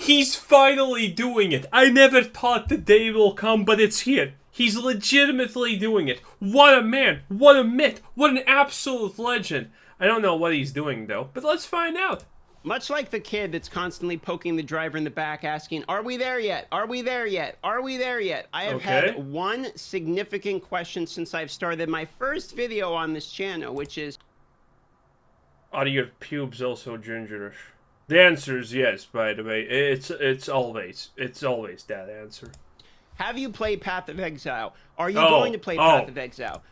He's finally doing it. I never thought the day will come, but it's here. He's legitimately doing it. What a man. What a myth. What an absolute legend. I don't know what he's doing, though, but let's find out. Much like the kid that's constantly poking the driver in the back asking, are we there yet? Are we there yet? Are we there yet? I have had one significant question since I've started my first video on this channel, which is... Are your pubes also gingerish? The answer is yes, by the way. It's always that answer. Have you played Path of Exile? Are you going to play Path of Exile?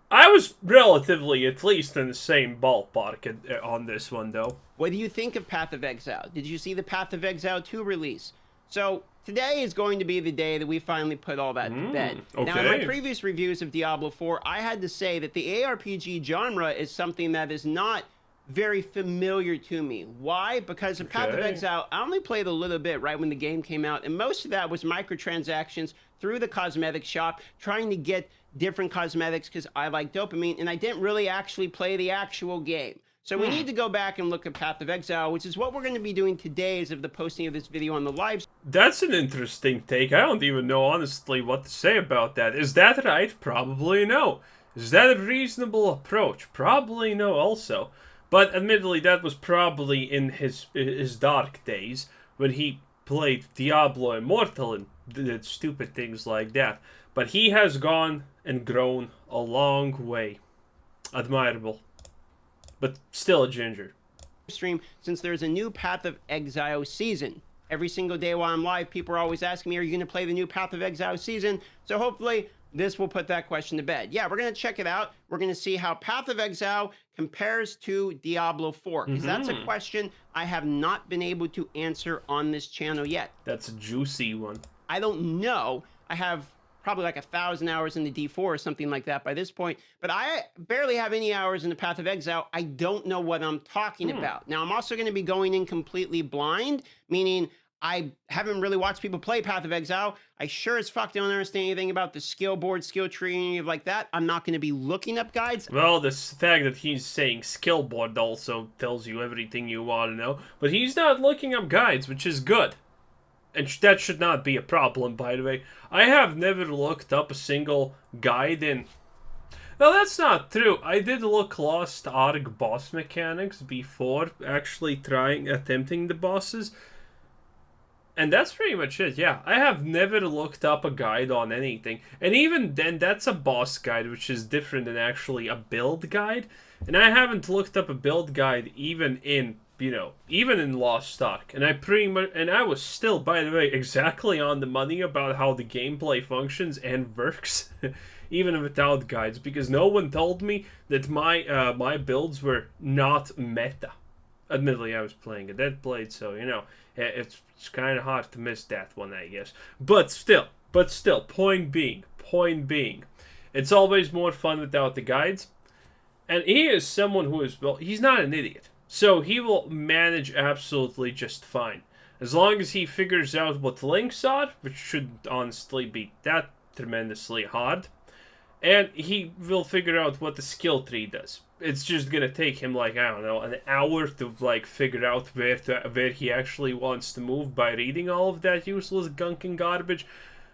I was relatively, at least, in the same ballpark on this one, though. What do you think of Path of Exile? Did you see the Path of Exile 2 release? So, today is going to be the day that we finally put all that to bed. Okay. Now, in my previous reviews of Diablo 4, I had to say that the ARPG genre is something that is not very familiar to me. Why? Because in Path of Exile, I only played a little bit right when the game came out, and most of that was microtransactions through the cosmetic shop, trying to get different cosmetics because I like dopamine, and I didn't really actually play the actual game. So we need to go back and look at Path of Exile, which is what we're going to be doing today as of the posting of this video on the live. That's an interesting take. I don't even know, honestly, what to say about that. Is that right? Probably no. Is that a reasonable approach? Probably no also. But admittedly, that was probably in his dark days when he played Diablo Immortal and did stupid things like that. But he has gone and grown a long way. Admirable. But still a ginger. Stream, since there's a new Path of Exile season. Every single day while I'm live, people are always asking me, are you going to play the new Path of Exile season? So hopefully this will put that question to bed. Yeah, we're going to check it out. We're going to see how Path of Exile compares to Diablo 4. Because that's a question I have not been able to answer on this channel yet. That's a juicy one. I don't know. I have probably like 1,000 hours in the D4 or something like that by this point. But I barely have any hours in the Path of Exile. I don't know what I'm talking about. Now, I'm also going to be going in completely blind, meaning I haven't really watched people play Path of Exile. I sure as fuck don't understand anything about the skill board, skill tree, anything like that. I'm not going to be looking up guides. Well, the fact that he's saying skill board also tells you everything you want to know. But he's not looking up guides, which is good. And that should not be a problem, by the way. I have never looked up a single guide in... Well, that's not true. I did look Lost Ark boss mechanics before actually attempting the bosses. And that's pretty much it, yeah. I have never looked up a guide on anything. And even then, that's a boss guide, which is different than actually a build guide. And I haven't looked up a build guide even in, even in Lost Ark. And I was still, by the way, exactly on the money about how the gameplay functions and works. Even without guides. Because no one told me that my builds were not meta. Admittedly, I was playing a Deadblade, so, it's kind of hard to miss that one, I guess. But still, point being, it's always more fun without the guides. And he is someone who is, well, he's not an idiot. So he will manage absolutely just fine. As long as he figures out what links are, which shouldn't honestly be that tremendously hard. And he will figure out what the skill tree does. It's just gonna take him, like, I don't know, an hour to, like, figure out where he actually wants to move by reading all of that useless gunk and garbage.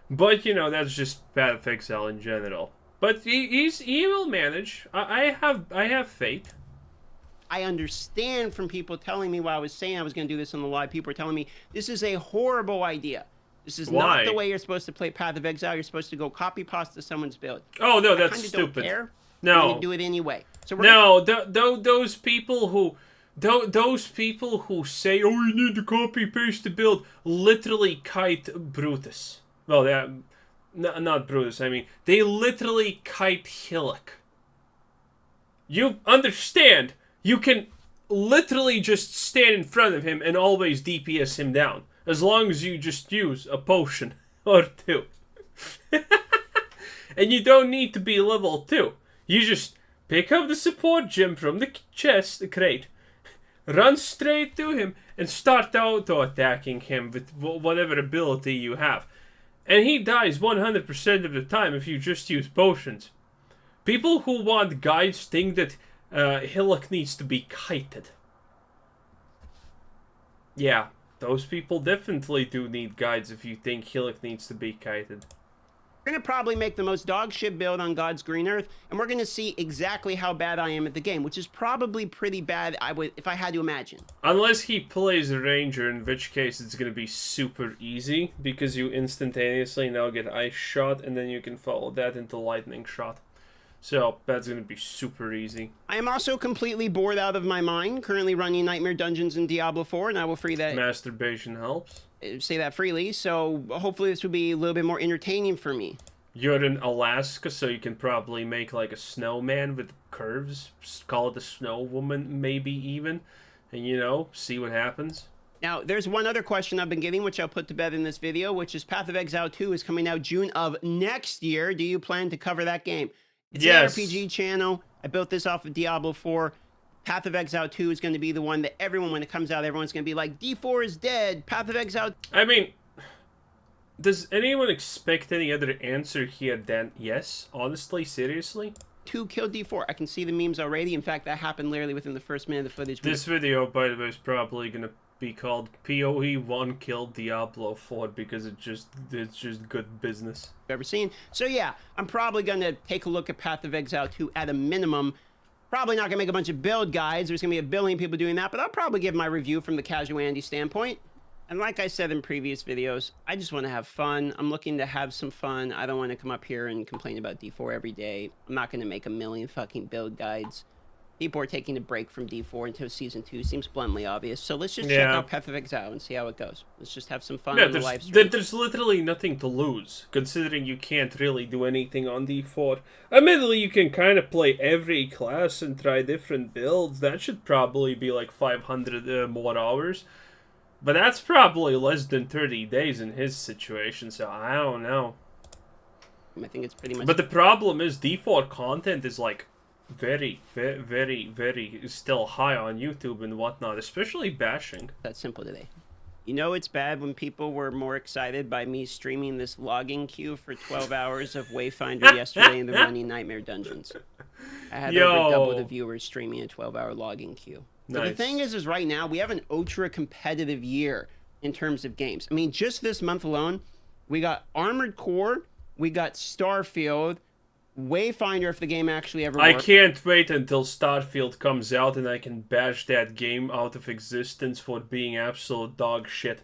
But, that's just Path of Exile in general. But he will manage. I have faith. I understand from people telling me while I was saying I was going to do this on the live, people are telling me this is a horrible idea. This is not the way you're supposed to play Path of Exile. You're supposed to go copy pasta someone's build. Oh, no, that's stupid. Don't care. No. You do it anyway. So those people who say, oh, you need to copy paste the build, literally kite Brutus. Well, not Brutus. I mean, they literally kite Hillock. You understand? You can literally just stand in front of him and always DPS him down. As long as you just use a potion or two. And you don't need to be level 2. You just pick up the support gem from the chest, the crate, run straight to him, and start auto-attacking him with whatever ability you have. And he dies 100% of the time if you just use potions. People who want guides think that Hillock needs to be kited. Yeah, those people definitely do need guides if you think Hillock needs to be kited. We're going to probably make the most dog shit build on God's green earth, and we're going to see exactly how bad I am at the game, which is probably pretty bad if I had to imagine. Unless he plays a ranger, in which case it's going to be super easy, because you instantaneously now get ice shot, and then you can follow that into lightning shot. So, that's going to be super easy. I am also completely bored out of my mind, currently running Nightmare Dungeons in Diablo 4, and I will free that... Masturbation helps. Say that freely, so hopefully this will be a little bit more entertaining for me. You're in Alaska, so you can probably make like a snowman with curves. Call it a snow woman, maybe even. And, you know, see what happens. Now, there's one other question I've been getting, which I'll put to bed in this video, which is Path of Exile 2 is coming out June of next year. Do you plan to cover that game? It's yes. an RPG channel. I built this off of Diablo 4. Path of Exile 2 is going to be the one that everyone, when it comes out, everyone's going to be like, D4 is dead, Path of Exile... I mean, does anyone expect any other answer here than yes? Honestly, seriously? 2 killed D4. I can see the memes already. In fact, that happened literally within the first minute of footage. This video, by the way, is probably going to be called POE 1 killed Diablo 4 because it's just good business. I've ever seen. So yeah, I'm probably going to take a look at Path of Exile 2 at a minimum. Probably not going to make a bunch of build guides. There's going to be a billion people doing that, but I'll probably give my review from the casual Andy standpoint. And like I said in previous videos, I just want to have fun. I'm looking to have some fun. I don't want to come up here and complain about D4 every day. I'm not going to make a million fucking build guides. People are taking a break from D4 into Season 2. Seems bluntly obvious. So let's just check out Path of Exile and see how it goes. Let's just have some fun on the live stream. There's literally nothing to lose, considering you can't really do anything on D4. Admittedly, you can kind of play every class and try different builds. That should probably be like 500 more hours. But that's probably less than 30 days in his situation, so I don't know. I think it's pretty much... But the problem is D4 content is like very still high on YouTube and whatnot, especially bashing. That's simple today. You know it's bad when people were more excited by me streaming this logging queue for 12 hours of Wayfinder yesterday in the running Nightmare Dungeons. I had over double the viewers streaming a 12-hour logging queue. So Nice. the thing is right now, we have an ultra competitive year in terms of games. I mean, just this month alone, we got Armored Core, we got Starfield, Wayfinder if the game actually ever works. I can't wait until Starfield comes out and I can bash that game out of existence for being absolute dog shit.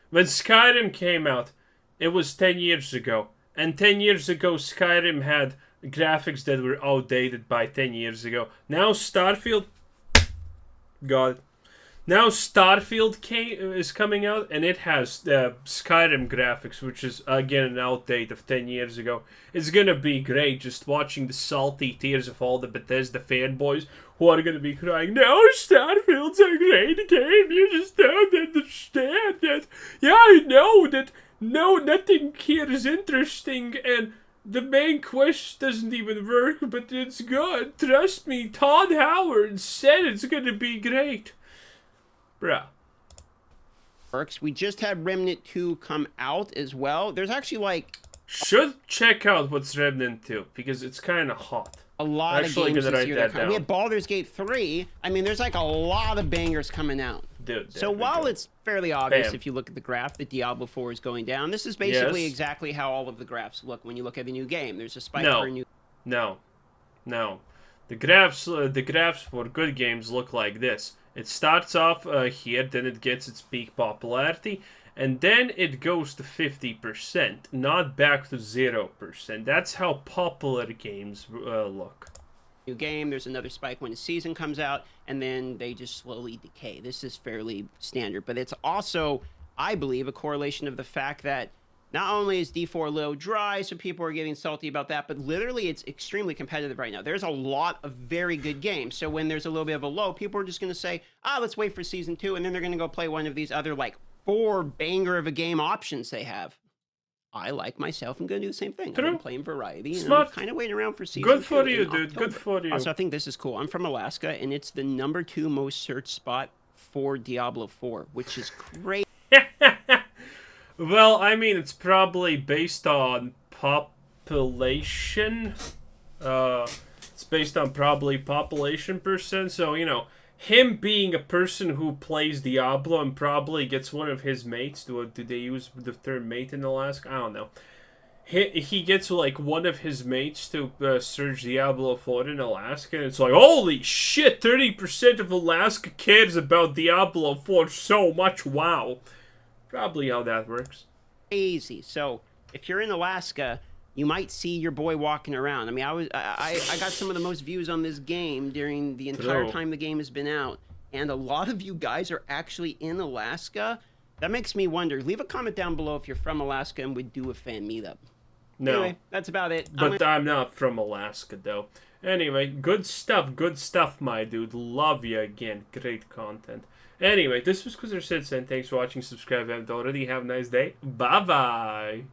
When Skyrim came out, it was 10 years ago. And 10 years ago, Skyrim had graphics that were outdated by 10 years ago. Now Starfield... God. Now Starfield is coming out, and it has Skyrim graphics, which is, again, an outdate of 10 years ago. It's gonna be great just watching the salty tears of all the Bethesda fanboys who are gonna be crying, no, Starfield's a great game, you just don't understand that. Yeah, I know that, no, nothing here is interesting, and the main quest doesn't even work, but it's good. Trust me, Todd Howard said it's gonna be great. Bruh. Works. We just had Remnant 2 come out as well. There's actually like... Should check out what's Remnant 2, because it's kind of hot. A lot of games this year that we had Baldur's Gate 3. I mean, there's like a lot of bangers coming out. Dude, so while it's fairly obvious if you look at the graph that Diablo 4 is going down, this is basically exactly how all of the graphs look when you look at a new game. There's a spike for a new... No. The graphs for good games look like this. It starts off here, then it gets its peak popularity, and then it goes to 50%, not back to 0%. That's how popular games look. New game, there's another spike when the season comes out, and then they just slowly decay. This is fairly standard, but it's also, I believe, a correlation of the fact that not only is D4 a little dry, so people are getting salty about that, but literally it's extremely competitive right now. There's a lot of very good games. So when there's a little bit of a low, people are just going to say, let's wait for Season 2, and then they're going to go play one of these other, like, 4 banger of a game options they have. I, like myself, am going to do the same thing. I'm playing variety, and I'm kind of waiting around for Season 2. Good for you, dude. Good for you. Also, I think this is cool. I'm from Alaska, and it's the #2 most searched spot for Diablo 4, which is crazy. Well, I mean, it's probably based on population. It's based on probably population percent. So, you know, him being a person who plays Diablo and probably gets one of his mates. Do they use the term mate in Alaska? I don't know. He gets like one of his mates to search Diablo 4 in Alaska, and it's like, holy shit, 30% of Alaska cares about Diablo 4 so much. Wow. Probably how that works. Crazy. So if you're in Alaska, you might see your boy walking around. I mean, I got some of the most views on this game during the entire time the game has been out, and a lot of you guys are actually in Alaska. That makes me wonder. Leave a comment down below if you're from Alaska and would do a fan meetup. No. Anyway, that's about it. But I'm not from Alaska, though. Anyway, good stuff, my dude. Love you again. Great content. Anyway, this was Quizzer Sits, and thanks for watching. Subscribe if you haven't already. Have a nice day. Bye-bye.